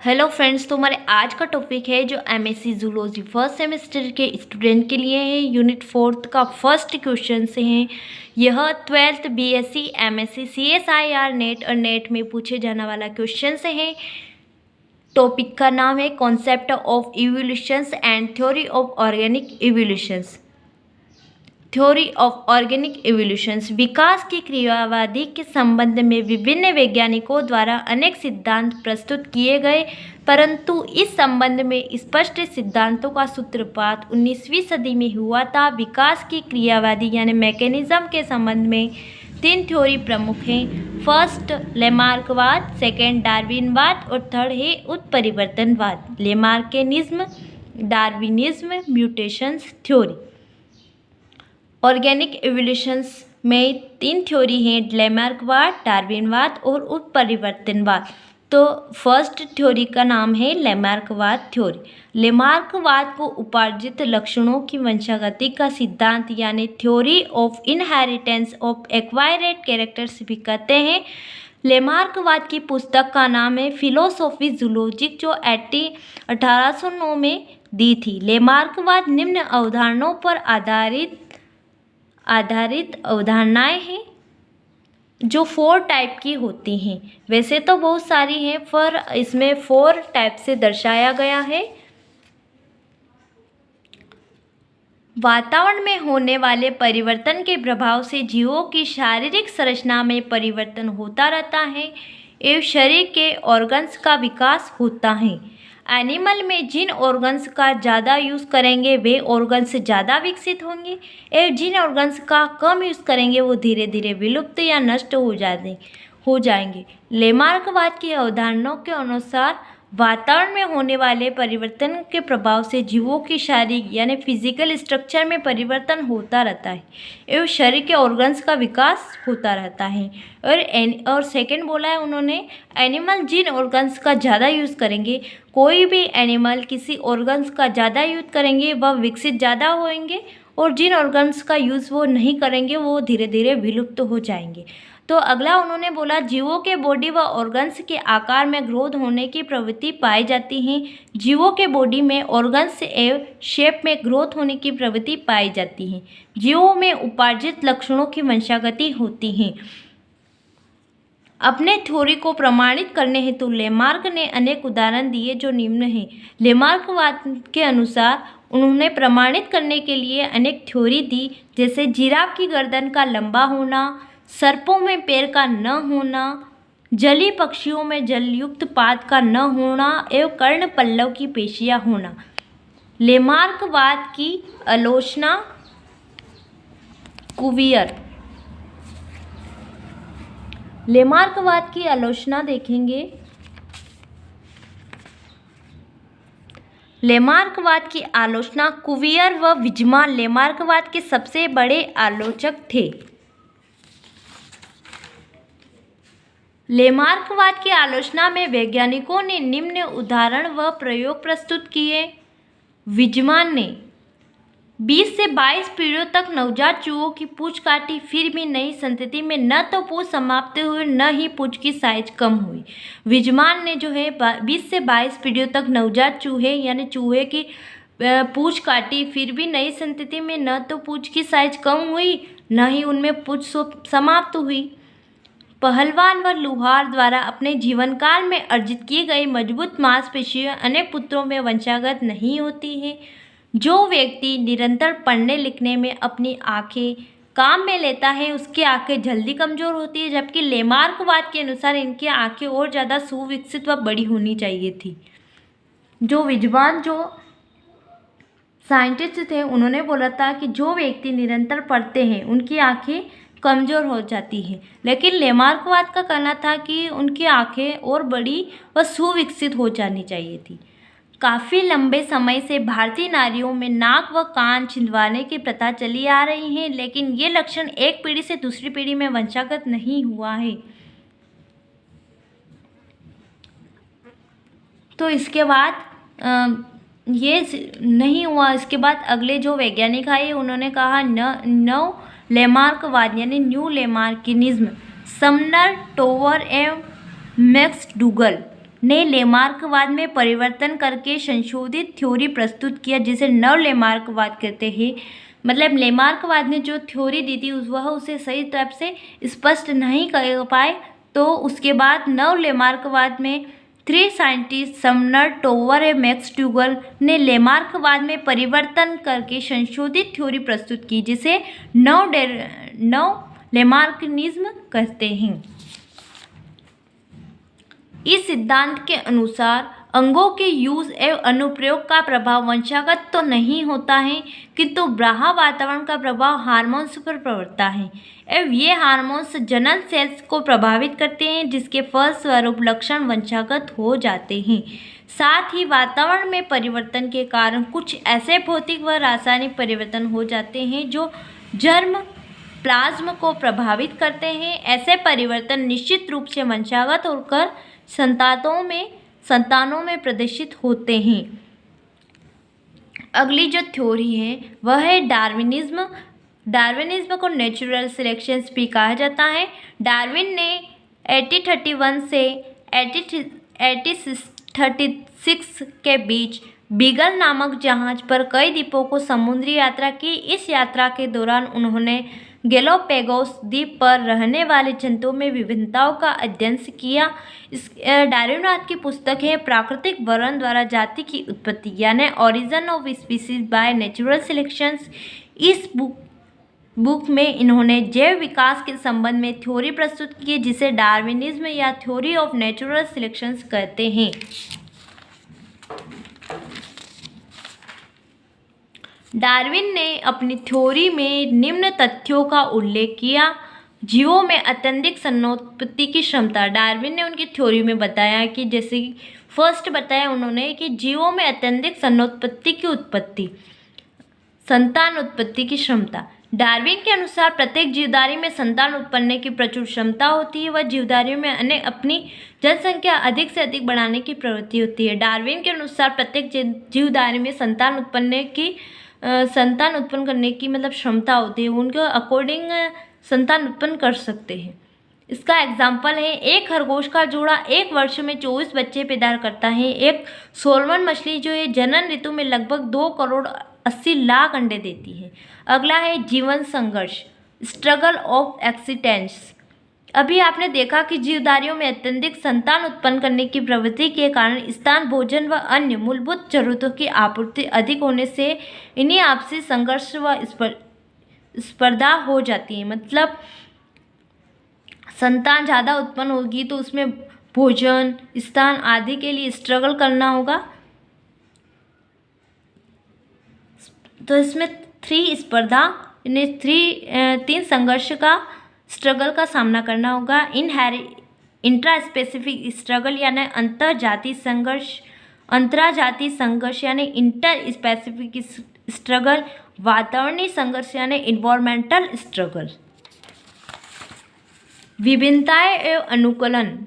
Hello friends, तो हमारे आज का टॉपिक है जो एमएससी जूलॉजी फर्स्ट सेमेस्टर के स्टूडेंट के लिए है। यूनिट 4 का फर्स्ट क्वेश्चन से है। यह 12th BSc MSc CSIR net और नेट में पूछे जाने वाला क्वेश्चन से है। टॉपिक का नाम है concept of evolutions and theory of organic evolutions. Theory of organic evolutions विकास की क्रियावादी के संबंध में विभिन्न वैज्ञानिकों द्वारा अनेक सिद्धांत प्रस्तुत किए गए, परंतु इस संबंध में स्पष्ट सिद्धांतों का सूत्रपात 19वीं सदी में हुआ था। विकास की क्रियावादी यानी मैकेनिज्म के संबंध में 3 थ्योरी प्रमुख हैं। फर्स्ट लेमार्कवाद, सेकेंड डार्विनवाद और थर्ड है उत्परिवर्तनवाद। Lamarckism, Darwinism, mutations theory. Organic evolutions में 3 थ्योरी हैं, लेमार्कवाद, डार्विनवाद और उत्परिवर्तनवाद। तो फर्स्ट थ्योरी का नाम है लेमार्कवाद थ्योरी। लेमार्कवाद को उपार्जित लक्षणों की वंशागति का सिद्धांत यानी theory of inheritance of acquired characters भी कहते हैं। लेमार्कवाद की पुस्तक का नाम है फिलोसॉफी जूलॉजिक, जो 1809 में दी थी। लेमार्कवाद निम्न अवधारणाओं पर आधारित अवधारणाएं हैं जो 4 टाइप की होती हैं। वैसे तो बहुत सारी हैं, पर इसमें 4 टाइप से दर्शाया गया है। वातावरण में होने वाले परिवर्तन के प्रभाव से जीवों की शारीरिक संरचना में परिवर्तन होता रहता है एवं शरीर के ऑर्गन्स का विकास होता है। एनिमल में जिन ऑर्गन्स का ज़्यादा यूज़ करेंगे वे ऑर्गन्स ज़्यादा विकसित होंगे एवं जिन ऑर्गन्स का कम यूज़ करेंगे वो धीरे धीरे विलुप्त या नष्ट हो जाएंगे। लेमार्कवाद की अवधारणाओं के अनुसार वातावरण में होने वाले परिवर्तन के प्रभाव से जीवों की शारीरिक यानी फिजिकल स्ट्रक्चर में परिवर्तन होता रहता है एवं शरीर के ऑर्गन्स का विकास होता रहता है। और सेकंड बोला है उन्होंने, एनिमल जिन ऑर्गन्स का ज़्यादा यूज़ करेंगे, कोई भी एनिमल किसी ऑर्गन्स का ज़्यादा यूज़ करेंगे वह विकसित ज़्यादा होंगे और जिन ऑर्गन्स का यूज़ वो नहीं करेंगे वो धीरे धीरे विलुप्त हो जाएंगे। तो अगला उन्होंने बोला, जीवों के बॉडी व ऑर्गन्स के आकार में ग्रोथ होने की प्रवृत्ति पाई जाती है। जीवों के बॉडी में ऑर्गन्स एवं शेप में ग्रोथ होने की प्रवृत्ति पाई जाती है। जीवों में उपार्जित लक्षणों की वंशागति होती है। अपने थ्योरी को प्रमाणित करने हेतु लेमार्क ने अनेक उदाहरण दिए जो निम्न हैं। लेमार्कवाद के अनुसार उन्होंने प्रमाणित करने के लिए अनेक थ्योरी दी, जैसे जिराफ की गर्दन का लंबा होना, सर्पों में पैर का न होना, जलीय पक्षियों में जलयुक्त पाद का न होना एवं कर्ण पल्लव की पेशियां होना। लेमार्कवाद की आलोचना कुवियर। लेमार्कवाद की आलोचना देखेंगे। लेमार्कवाद की आलोचना कुवियर व विजमान लेमार्कवाद के सबसे बड़े आलोचक थे। लेमार्कवाद की आलोचना में वैज्ञानिकों ने निम्न उदाहरण व प्रयोग प्रस्तुत किए। विजमान ने 20 से 22 पीढ़ियों तक नवजात चूहों की पूंछ काटी, फिर भी नई संतति में न तो पूंछ समाप्त हुई न ही पूंछ की साइज कम हुई। विजमान ने जो है 20 से 22 पीढ़ियों तक नवजात चूहे यानी चूहे की पूंछ काटी, फिर भी नई संतति में न तो पूंछ की साइज कम हुई न ही उनमें पूंछ समाप्त हुई। पहलवान व लुहार द्वारा अपने जीवन काल में अर्जित की गई मजबूत मांसपेशियां अनेक पुत्रों में वंशागत नहीं होती हैं। जो व्यक्ति निरंतर पढ़ने लिखने में अपनी आंखें काम में लेता है उसकी आंखें जल्दी कमज़ोर होती है, जबकि लेमार्कवाद के अनुसार इनकी आंखें और ज़्यादा सुविकसित व बड़ी होनी चाहिए थी। जो विद्वान जो साइंटिस्ट थे उन्होंने बोला था कि जो व्यक्ति निरंतर पढ़ते हैं उनकी आंखें कमज़ोर हो जाती है, लेकिन लेमार्कवाद का कहना था कि उनकी आंखें और बड़ी व सुविकसित हो जानी चाहिए थी। काफ़ी लंबे समय से भारतीय नारियों में नाक व कान छिंदवाने की प्रथा चली आ रही है, लेकिन ये लक्षण एक पीढ़ी से दूसरी पीढ़ी में वंशागत नहीं हुआ है। तो इसके बाद ये नहीं हुआ। इसके बाद अगले जो वैज्ञानिक आए उन्होंने कहा नव लेमार्कवाद यानी न्यू लेमार्किनिज्म, समनर, टोवर एवं मैक्स डूगल ने लेमार्कवाद में परिवर्तन करके संशोधित थ्योरी प्रस्तुत किया, जिसे नव लेमार्कवाद कहते हैं। मतलब लेमार्कवाद ने जो थ्योरी दी थी वह उसे सही तरह से स्पष्ट नहीं कर पाए, तो उसके बाद नव लेमार्कवाद में 3 साइंटिस्ट समनर, टोवर और मैक्स ट्यूगल ने लेमार्कवाद में परिवर्तन करके संशोधित थ्योरी प्रस्तुत की, जिसे नव लेमार्किनिज्म कहते हैं। इस सिद्धांत के अनुसार अंगों के यूज एवं अनुप्रयोग का प्रभाव वंशागत तो नहीं होता है, किंतु बाह्य वातावरण का प्रभाव हार्मोन्स पर पड़ता है एवं ये हार्मोन्स जनन सेल्स को प्रभावित करते हैं, जिसके फलस्वरूप लक्षण वंशागत हो जाते हैं। साथ ही वातावरण में परिवर्तन के कारण कुछ ऐसे भौतिक व रासायनिक परिवर्तन हो जाते हैं जो जर्म प्लाज्म को प्रभावित करते हैं। ऐसे परिवर्तन निश्चित रूप से वंशागत होकर संतानों में प्रदर्शित होते हैं। अगली जो थ्योरी है वह है डार्विनिज्म। डार्विनिज्म को नेचुरल सिलेक्शन भी कहा जाता है। डार्विन ने 1831 से 1836 के बीच बीगल नामक जहाज पर कई द्वीपों को समुद्री यात्रा की। इस यात्रा के दौरान उन्होंने गैलापागोस द्वीप पर रहने वाले जंतुओं में विभिन्नताओं का अध्ययन किया। इस डार्विनवाद की पुस्तक है प्राकृतिक वर्णन द्वारा जाति की उत्पत्ति, यानी origin of species by natural selections. इस बुक में इन्होंने जैव विकास के संबंध में थ्योरी प्रस्तुत की, जिसे डार्विनिज्म या थ्योरी ऑफ नेचुरल सिलेक्शंस कहते हैं। डार्विन ने अपनी थ्योरी में निम्न तथ्यों का उल्लेख किया। जीवों में अत्यधिक संतानोत्पत्ति की क्षमता। डार्विन ने उनकी थ्योरी में बताया कि जैसे फर्स्ट बताया उन्होंने कि जीवों में अत्यधिक संतान उत्पत्ति की क्षमता। डार्विन के अनुसार प्रत्येक जीवधारी में संतान उत्पन्न की प्रचुर क्षमता होती है। वह जीवधारियों में अपनी जनसंख्या अधिक से अधिक बढ़ाने की प्रवृत्ति होती है। डार्विन के अनुसार प्रत्येक जीवधारी में संतान उत्पन्न करने की मतलब क्षमता होती है। उनके अकॉर्डिंग संतान उत्पन्न कर सकते हैं। इसका एग्जाम्पल है, एक खरगोश का जोड़ा एक वर्ष में 24 बच्चे पैदा करता है। एक सोलमन मछली जो है जनन ऋतु में लगभग 2 करोड़ 80 लाख अंडे देती है। अगला है जीवन संघर्ष, स्ट्रगल ऑफ एक्सिस्टेंस। अभी आपने देखा कि जीवधारियों में अत्यधिक संतान उत्पन्न करने की प्रवृत्ति के कारण स्थान, भोजन व अन्य मूलभूत जरूरतों की आपूर्ति अधिक होने से इन्हीं आपसी संघर्ष व स्पर्धा हो जाती है। मतलब संतान ज़्यादा उत्पन्न होगी तो उसमें भोजन, स्थान आदि के लिए स्ट्रगल करना होगा। तो इसमें 3 संघर्ष का स्ट्रगल का सामना करना होगा। इंट्रा स्पेसिफिक स्ट्रगल यानी अंतरजातीय संघर्ष यानी इंटर स्पेसिफिक स्ट्रगल, वातावरणीय संघर्ष यानी इन्वायरमेंटल स्ट्रगल। विभिन्नताएं एवं अनुकूलन,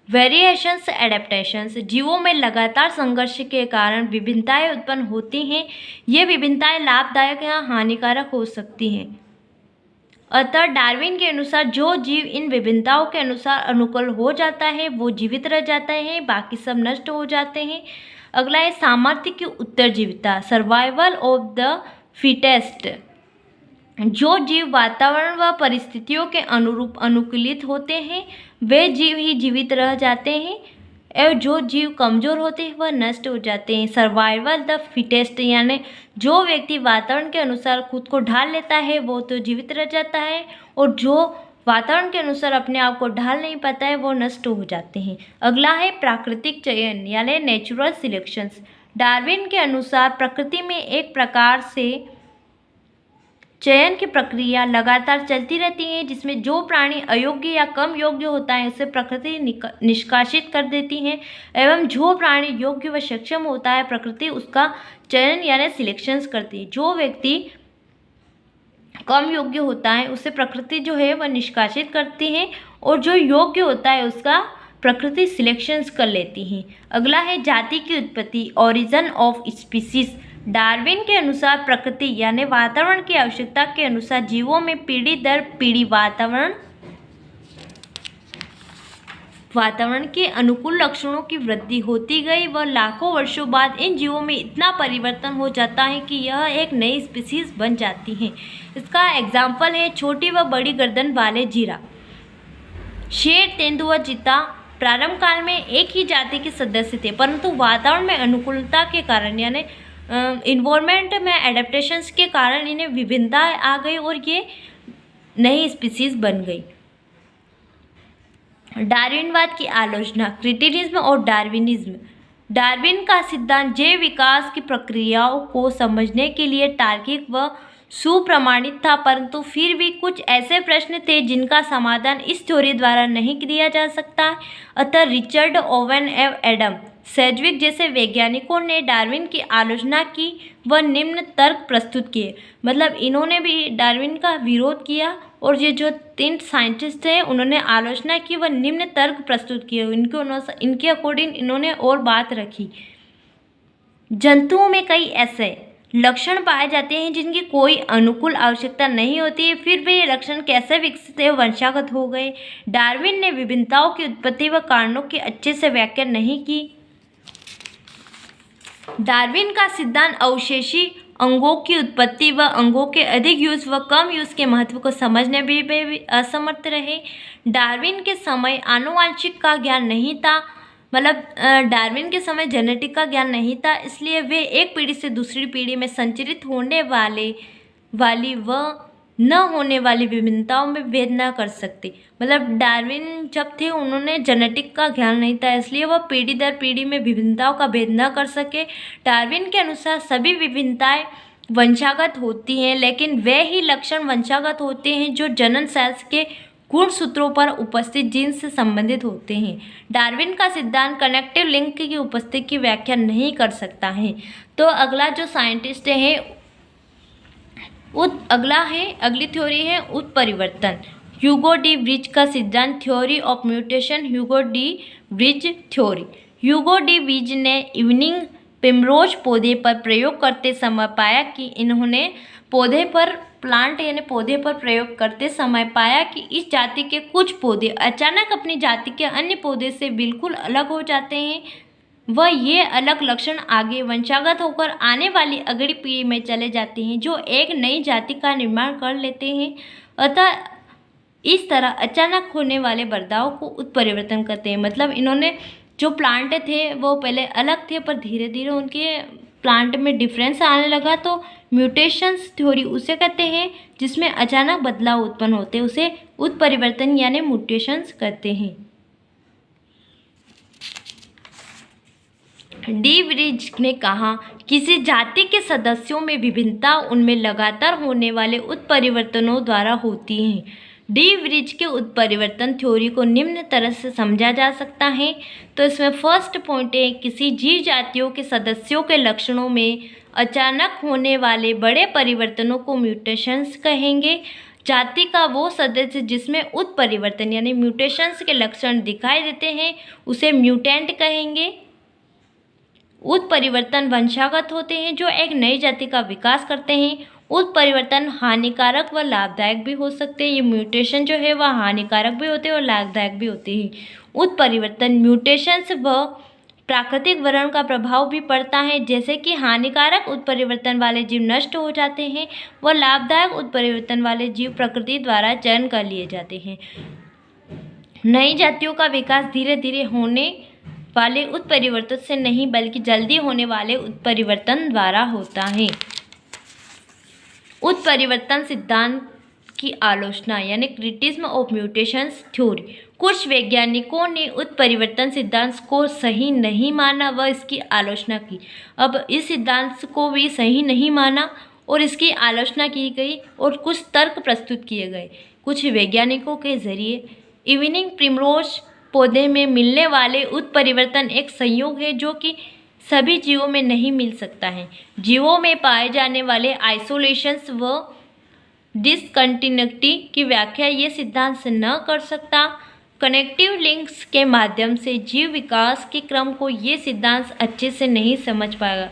वेरिएशंस एडेप्टेशंस। जीवों में लगातार संघर्ष के कारण विभिन्नताएं उत्पन्न होती हैं। ये विभिन्नताएं लाभदायक या हानिकारक हो सकती हैं। अतः डार्विन के अनुसार जो जीव इन विभिन्नताओं के अनुसार अनुकूल हो जाता है वो जीवित रह जाता है, बाकी सब नष्ट हो जाते हैं। अगला है सामर्थ्य की उत्तरजीविता, सर्वाइवल ऑफ द फिटेस्ट। जो जीव वातावरण व परिस्थितियों के अनुरूप अनुकूलित होते हैं वे जीव ही जीवित रह जाते हैं, एवं जो जीव कमज़ोर होते हैं वह नष्ट हो जाते हैं। सर्वाइवल द फिटेस्ट यानी जो व्यक्ति वातावरण के अनुसार खुद को ढाल लेता है वो तो जीवित रह जाता है, और जो वातावरण के अनुसार अपने आप को ढाल नहीं पाता है वो नष्ट हो जाते हैं। अगला है प्राकृतिक चयन यानी नेचुरल सिलेक्शंस। डार्विन के अनुसार प्रकृति में एक प्रकार से चयन की प्रक्रिया लगातार चलती रहती है, जिसमें जो प्राणी अयोग्य या कम योग्य होता है उसे प्रकृति निष्कासित कर देती है, एवं जो प्राणी योग्य व सक्षम होता है प्रकृति उसका चयन यानी सिलेक्शंस करती है। जो व्यक्ति कम योग्य होता है उसे प्रकृति जो है वह निष्कासित करती है, और जो योग्य होता है उसका प्रकृति सिलेक्शंस कर लेती है। अगला है जाति की उत्पत्ति, ओरिजिन ऑफ स्पीसीज। डार्विन के अनुसार प्रकृति यानी वातावरण की आवश्यकता के अनुसार जीवों में पीढ़ी दर पीढ़ी वातावरण वातावरण के अनुकूल लक्षणों की वृद्धि होती गई व लाखों वर्षों बाद इन जीवों में इतना परिवर्तन हो जाता है कि यह एक नई स्पीसीज बन जाती हैं। इसका एग्जाम्पल है छोटी व बड़ी गर्दन वाले जीरा। शेर, तेंदुआ व चीता प्रारंभ काल में एक ही जाति के सदस्य थे, परंतु वातावरण में अनुकूलता के कारण यानी इन्वायरमेंट में एडेप्टेशंस के कारण इन्हें विभिन्नता आ गई और ये नई स्पीसीज बन गई। डार्विनवाद की आलोचना, क्रिटिनिज्म और डार्विनिज्म। डार्विन का सिद्धांत जैव विकास की प्रक्रियाओं को समझने के लिए तार्किक व सुप्रमाणित था, परंतु फिर भी कुछ ऐसे प्रश्न थे जिनका समाधान इस थ्योरी द्वारा नहीं किया जा सकता। अतः रिचर्ड ओवन एवं एडम सेडविक जैसे वैज्ञानिकों ने डार्विन की आलोचना की व निम्न तर्क प्रस्तुत किए। मतलब इन्होंने भी डार्विन का विरोध किया और ये जो 3 साइंटिस्ट हैं उन्होंने आलोचना की व निम्न तर्क प्रस्तुत किए। इनके अकॉर्डिंग इन्होंने और बात रखी। जंतुओं में कई ऐसे लक्षण पाए जाते हैं जिनकी कोई अनुकूल आवश्यकता नहीं होती है, फिर भी ये लक्षण कैसे विकसित है, वंशागत हो गए। डार्विन ने विभिन्नताओं की उत्पत्ति व कारणों की अच्छे से व्याख्या नहीं की। डार्विन का सिद्धांत अवशेषी अंगों की उत्पत्ति व अंगों के अधिक यूज व कम यूज के महत्व को समझने में भी असमर्थ रहे। डार्विन के समय आनुवांशिक का ज्ञान नहीं था, मतलब डार्विन के समय जेनेटिक का ज्ञान नहीं था, इसलिए वे एक पीढ़ी से दूसरी पीढ़ी में संचरित होने वाली व न होने वाली विभिन्नताओं में भेद न कर सकते। मतलब डार्विन जब थे उन्होंने जेनेटिक का ज्ञान नहीं था, इसलिए वह पीढ़ी दर पीढ़ी में विभिन्नताओं का भेद न कर सके। डार्विन के अनुसार सभी विभिन्नताएं वंशागत होती हैं, लेकिन वे ही लक्षण वंशागत होते हैं जो जनन सेल्स के गुणसूत्रों पर उपस्थित जीन से संबंधित होते हैं। डार्विन का सिद्धांत कनेक्टिव लिंक की उपस्थिति की व्याख्या नहीं कर सकता है। तो अगला जो साइंटिस्ट है अगली थ्योरी है उत्परिवर्तन। ह्यूगो डी ब्रिज का सिद्धांत, theory of mutation, Hugo de bridge theory. Hugo de bridge ने इवनिंग प्रिमरोज पौधे पर प्रयोग करते समय पाया कि पौधे पर प्रयोग करते समय पाया कि इस जाति के कुछ पौधे अचानक अपनी जाति के अन्य पौधे से बिल्कुल अलग हो जाते हैं व ये अलग लक्षण आगे वंशागत होकर आने वाली अगली पीढ़ी में चले जाते हैं जो एक नई जाति का निर्माण कर लेते हैं। अतः इस तरह अचानक होने वाले बदलाव को उत्परिवर्तन कहते हैं। मतलब इन्होंने जो प्लांट थे वो पहले अलग थे पर धीरे धीरे उनके प्लांट में डिफरेंस आने लगा, तो म्यूटेशंस थ्योरी उसे कहते हैं जिसमें अचानक बदलाव उत्पन्न होते हैं, उसे उत्परिवर्तन यानी म्यूटेशंस कहते हैं। डी ब्रिज ने कहा किसी जाति के सदस्यों में विभिन्नता उनमें लगातार होने वाले उत्परिवर्तनों द्वारा होती है। डी ब्रिज के उत्परिवर्तन थ्योरी को निम्न तरह से समझा जा सकता है। तो इसमें फर्स्ट पॉइंट है, किसी जीव जातियों के सदस्यों के लक्षणों में अचानक होने वाले बड़े परिवर्तनों को म्यूटेशंस कहेंगे। जाति का वो सदस्य जिसमें उत्परिवर्तन यानी म्यूटेशंस के लक्षण दिखाई देते हैं उसे म्यूटेंट कहेंगे। उत्परिवर्तन वंशागत होते हैं जो एक नई जाति का विकास करते हैं। उत्परिवर्तन हानिकारक व लाभदायक भी हो सकते हैं। ये म्यूटेशन जो है वह हानिकारक भी होते हैं और लाभदायक भी होते हैं। उत्परिवर्तन म्यूटेशंस व प्राकृतिक वर्ण का प्रभाव भी पड़ता है, जैसे कि हानिकारक उत्परिवर्तन वाले जीव नष्ट हो जाते हैं व लाभदायक उत्परिवर्तन वाले जीव प्रकृति द्वारा चयन कर लिए जाते हैं। नई जातियों का विकास धीरे धीरे होने वाले उत्परिवर्तन से नहीं बल्कि जल्दी होने वाले उत्परिवर्तन द्वारा होता है। उत्परिवर्तन सिद्धांत की आलोचना यानी क्रिटिसिज्म ऑफ म्यूटेशंस थ्योरी। कुछ वैज्ञानिकों ने उत्परिवर्तन सिद्धांत को सही नहीं माना व इसकी आलोचना की। अब इस सिद्धांत को भी सही नहीं माना और इसकी आलोचना की गई और कुछ तर्क प्रस्तुत किए गए कुछ वैज्ञानिकों के जरिए। इवनिंग प्रिमरोज पौधे में मिलने वाले उत्परिवर्तन एक संयोग है जो कि सभी जीवों में नहीं मिल सकता है। जीवों में पाए जाने वाले आइसोलेशंस व डिसकंटिन्यूटी की व्याख्या ये सिद्धांत से न कर सकता। कनेक्टिव लिंक्स के माध्यम से जीव विकास के क्रम को ये सिद्धांत अच्छे से नहीं समझ पाएगा।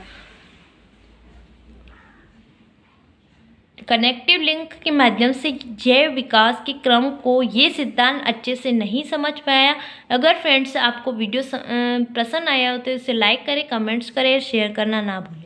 कनेक्टिव लिंक के माध्यम से जैव विकास के क्रम को ये सिद्धांत अच्छे से नहीं समझ पाया। अगर फ्रेंड्स आपको वीडियो पसंद आया हो तो इसे लाइक करें, कमेंट्स करें, शेयर करना ना भूलें।